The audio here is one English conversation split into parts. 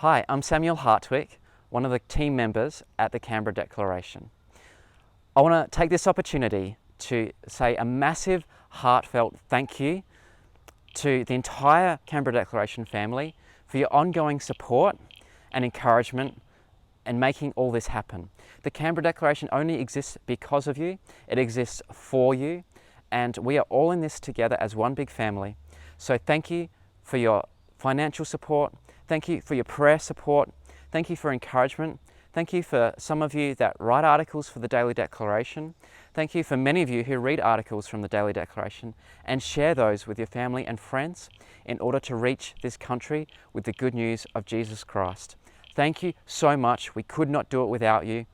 Hi, I'm Samuel Hartwick, one of the team members at the Canberra Declaration. I want to take this opportunity to say a massive heartfelt thank you to the entire Canberra Declaration family for your ongoing support and encouragement and making all this happen. The Canberra Declaration only exists because of you, it exists for you, and we are all in this together as one big family. So thank you for your financial support, thank you for your prayer support, thank you for encouragement, thank you for some of you that write articles for the Daily Declaration, thank you for many of you who read articles from the Daily Declaration and share those with your family and friends in order to reach this country with the good news of Jesus Christ. Thank you so much. We could not do it without you,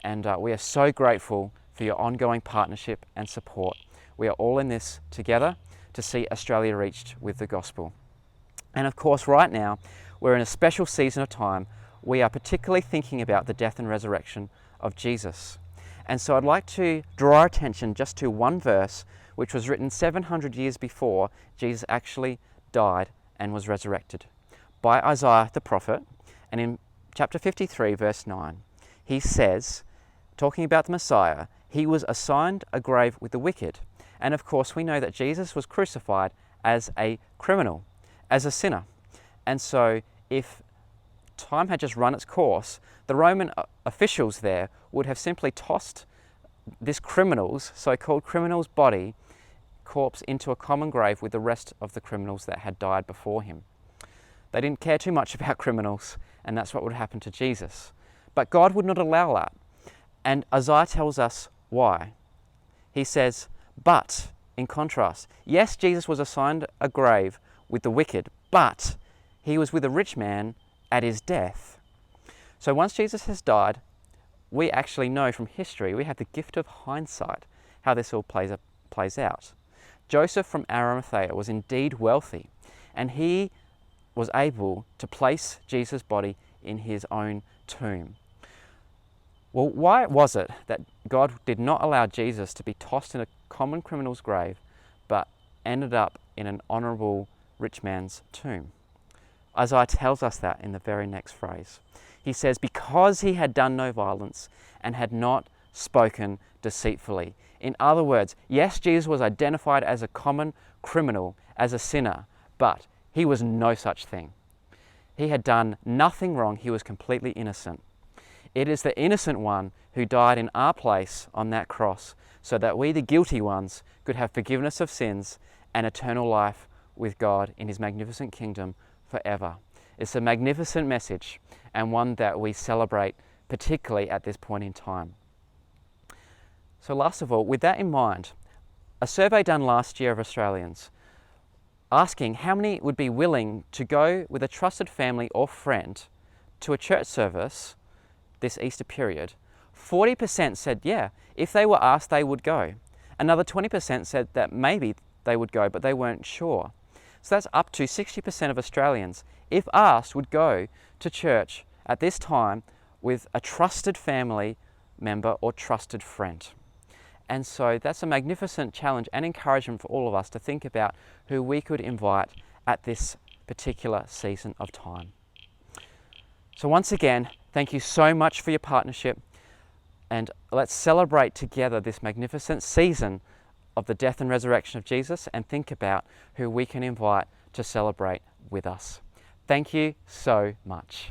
and we are so grateful for your ongoing partnership and support. We are all in this together to see Australia reached with the gospel. And of course, right now, we're in a special season of time. We are particularly thinking about the death and resurrection of Jesus. And so I'd like to draw our attention just to one verse, which was written 700 years before Jesus actually died and was resurrected, by Isaiah the prophet. And in chapter 53, verse 9, he says, talking about the Messiah, he was assigned a grave with the wicked. And of course, we know that Jesus was crucified as a criminal, as a sinner. And so if time had just run its course, the Roman officials there would have simply tossed this criminal's, so-called criminal's corpse into a common grave with the rest of the criminals that had died before him. They didn't care too much about criminals, and that's what would happen to Jesus. But God would not allow that. And Isaiah tells us why. He says, but, in contrast, yes, Jesus was assigned a grave with the wicked, but he was with a rich man at his death. So once Jesus has died, we actually know from history, we have the gift of hindsight, how this all plays out. Joseph from Arimathea was indeed wealthy, and he was able to place Jesus' body in his own tomb. Well, why was it that God did not allow Jesus to be tossed in a common criminal's grave, but ended up in an honourable rich man's tomb? Isaiah tells us that in the very next phrase. He says, because he had done no violence and had not spoken deceitfully. In other words, yes, Jesus was identified as a common criminal, as a sinner, but he was no such thing. He had done nothing wrong. He was completely innocent. It is the innocent one who died in our place on that cross so that we, the guilty ones, could have forgiveness of sins and eternal life with God in his magnificent kingdom forever. It's a magnificent message, and one that we celebrate particularly at this point in time. So last of all, with that in mind, a survey done last year of Australians asking how many would be willing to go with a trusted family or friend to a church service this Easter period, 40% said yeah, if they were asked they would go. Another 20% said that maybe they would go, but they weren't sure. So that's up to 60% of Australians, if asked, would go to church at this time with a trusted family member or trusted friend. And so that's a magnificent challenge and encouragement for all of us to think about who we could invite at this particular season of time. So once again, thank you so much for your partnership, and let's celebrate together this magnificent season of the death and resurrection of Jesus and think about who we can invite to celebrate with us. Thank you so much.